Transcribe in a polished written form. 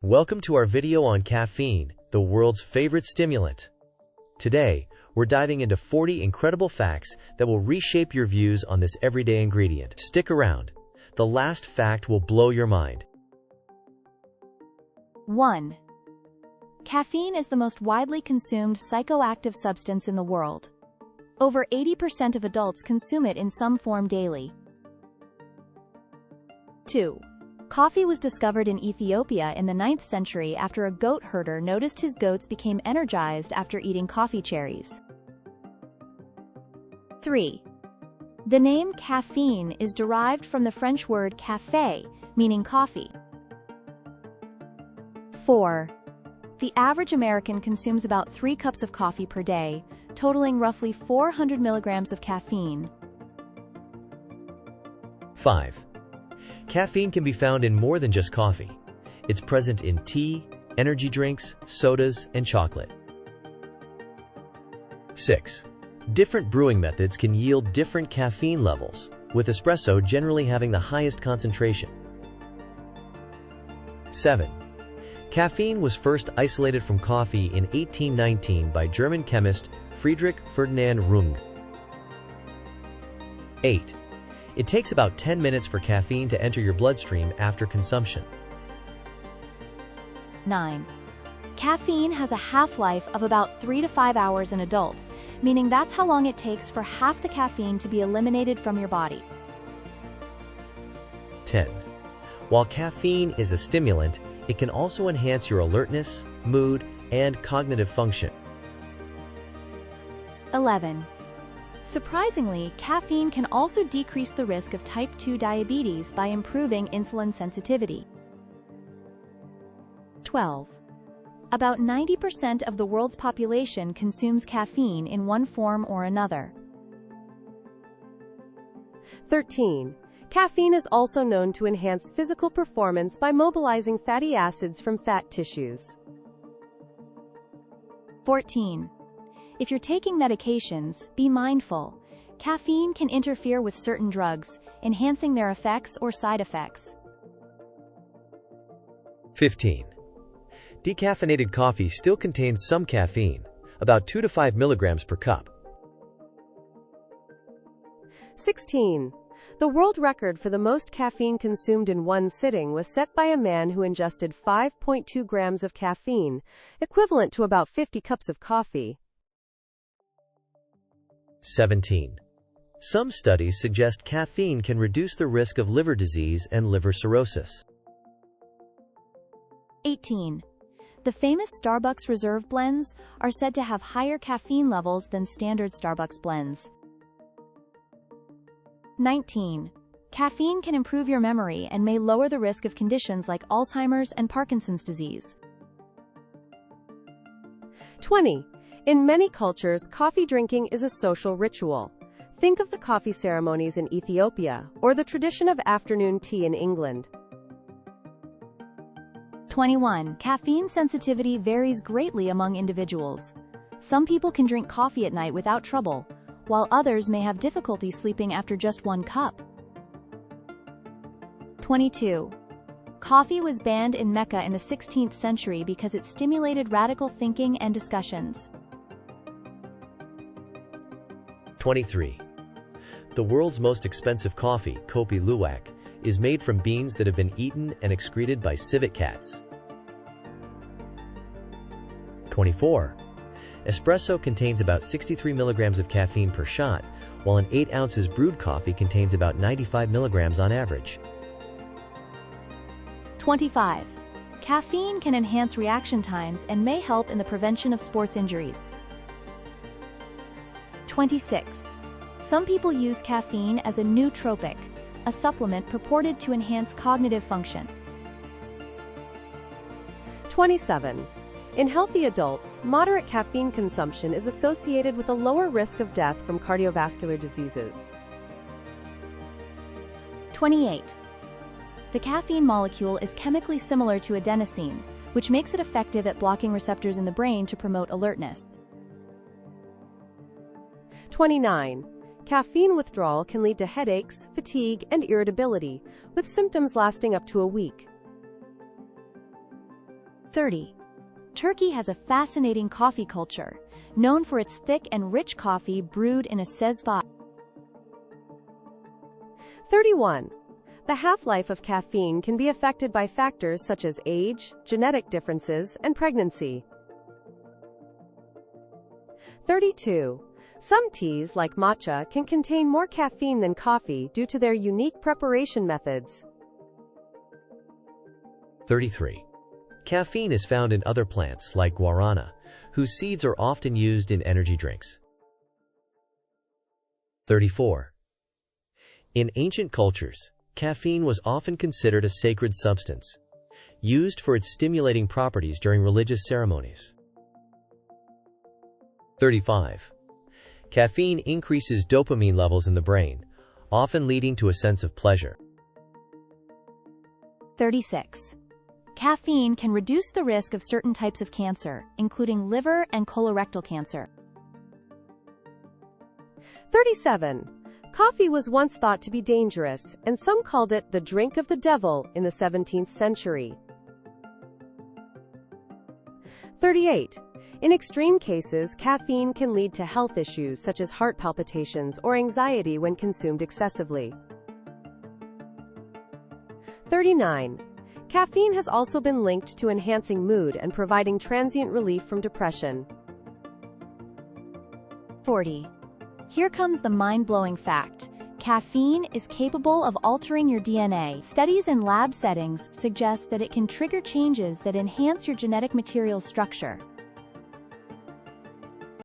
Welcome to our video on caffeine, the world's favorite stimulant. Today, we're diving into 40 incredible facts that will reshape your views on this everyday ingredient. Stick around. The last fact will blow your mind. 1. Caffeine is the most widely consumed psychoactive substance in the world. Over 80% of adults consume it in some form daily. 2. Coffee was discovered in Ethiopia in the 9th century after a goat herder noticed his goats became energized after eating coffee cherries. 3. The name caffeine is derived from the French word café, meaning coffee. 4. The average American consumes about 3 cups of coffee per day, totaling roughly 400 milligrams of caffeine. 5. Caffeine can be found in more than just coffee. It's present in tea, energy drinks, sodas, and chocolate. 6. Different brewing methods can yield different caffeine levels, with espresso generally having the highest concentration. 7. Caffeine was first isolated from coffee in 1819 by German chemist Friedrich Ferdinand Runge. 8. It takes about 10 minutes for caffeine to enter your bloodstream after consumption. 9. Caffeine has a half-life of about 3 to 5 hours in adults, meaning that's how long it takes for half the caffeine to be eliminated from your body. 10. While caffeine is a stimulant, it can also enhance your alertness, mood, and cognitive function. 11. Surprisingly, caffeine can also decrease the risk of type 2 diabetes by improving insulin sensitivity. 12. About 90% of the world's population consumes caffeine in one form or another. 13. Caffeine is also known to enhance physical performance by mobilizing fatty acids from fat tissues. 14. If you're taking medications, be mindful. Caffeine can interfere with certain drugs, enhancing their effects or side effects. 15. Decaffeinated coffee still contains some caffeine, about 2 to 5 milligrams per cup. 16. The world record for the most caffeine consumed in one sitting was set by a man who ingested 5.2 grams of caffeine, equivalent to about 50 cups of coffee. 17. Some studies suggest caffeine can reduce the risk of liver disease and liver cirrhosis. 18. The famous Starbucks Reserve blends are said to have higher caffeine levels than standard Starbucks blends. 19. Caffeine can improve your memory and may lower the risk of conditions like Alzheimer's and Parkinson's disease. 20. In many cultures, coffee drinking is a social ritual. Think of the coffee ceremonies in Ethiopia, or the tradition of afternoon tea in England. 21. Caffeine sensitivity varies greatly among individuals. Some people can drink coffee at night without trouble, while others may have difficulty sleeping after just 1 cup. 22. Coffee was banned in Mecca in the 16th century because it stimulated radical thinking and discussions. 23. The world's most expensive coffee, Kopi Luwak, is made from beans that have been eaten and excreted by civet cats. 24. Espresso contains about 63 milligrams of caffeine per shot, while an 8 ounces brewed coffee contains about 95 milligrams on average. 25. Caffeine can enhance reaction times and may help in the prevention of sports injuries. 26. Some people use caffeine as a nootropic, a supplement purported to enhance cognitive function. 27. In healthy adults, moderate caffeine consumption is associated with a lower risk of death from cardiovascular diseases. 28. The caffeine molecule is chemically similar to adenosine, which makes it effective at blocking receptors in the brain to promote alertness. 29. Caffeine withdrawal can lead to headaches, fatigue, and irritability, with symptoms lasting up to a week. 30. Turkey has a fascinating coffee culture, known for its thick and rich coffee brewed in a sezva. 31. The half-life of caffeine can be affected by factors such as age, genetic differences, and pregnancy. 32. Some teas, like matcha, can contain more caffeine than coffee due to their unique preparation methods. 33. Caffeine is found in other plants, like guarana, whose seeds are often used in energy drinks. 34. In ancient cultures, caffeine was often considered a sacred substance, used for its stimulating properties during religious ceremonies. 35. Caffeine increases dopamine levels in the brain, often leading to a sense of pleasure. 36. Caffeine can reduce the risk of certain types of cancer, including liver and colorectal cancer. 37. Coffee was once thought to be dangerous, and some called it the drink of the devil in the 17th century. 38. In extreme cases, caffeine can lead to health issues such as heart palpitations or anxiety when consumed excessively. 39. Caffeine has also been linked to enhancing mood and providing transient relief from depression. 40. Here comes the mind-blowing fact. Caffeine is capable of altering your DNA. Studies in lab settings suggest that it can trigger changes that enhance your genetic material structure,